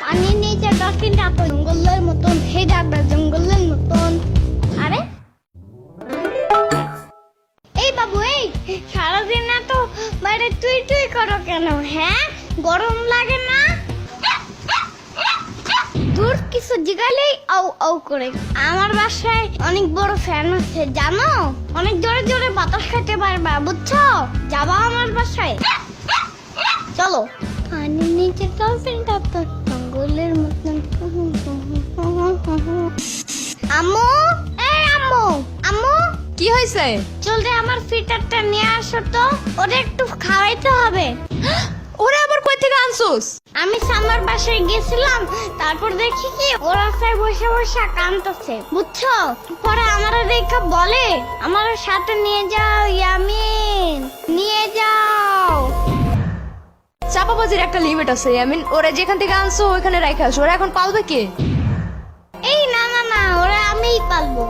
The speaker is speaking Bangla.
পানির নিচে ডলফিনটা তো জঙ্গলের মতন, হে ডাকটা জঙ্গলের মতন। আরে এই বাবু, এই সারাদিন না তো বাইরে তুই তুই করো কেন? হ্যাঁ, গরম লাগে না? দূর কিছু জিগালেই আউ আউ করে। আমার বাসায় অনেক বড় ফ্যান আছে জানো, অনেক জোরে জোরে বাতাস খেতে পারবা, বুঝছো? যাবা আমার বাসায়? চলো। পানির নিচে ডলফিনটা তো জঙ্গলের মতন। আম্মু, এই আম্মু, আম্মু কি হয়েছে? জলদি আমার ফিটারটা নিয়ে আসো তো, ওটা একটু খাওয়াইতে হবে। ওরা আবার কই থেকে আনছুস? আমি সামার বাসায় গেছিলাম, তারপর দেখি কি ওরা সবাই বসে বসে কাঁদতেছে, বুঝছো? পরে আমারা দেখা বলে আমার সাথে নিয়ে যাও ইয়ামিন, নিয়ে যাও। চাপাবাজির একটা লিমিট আছে ইয়ামিন, ওরা যেখান থেকে আনছো ওইখানে রাখা আসো, ওরা এখন পালবে কে? এই না না না, ওরা আমিই পালবো।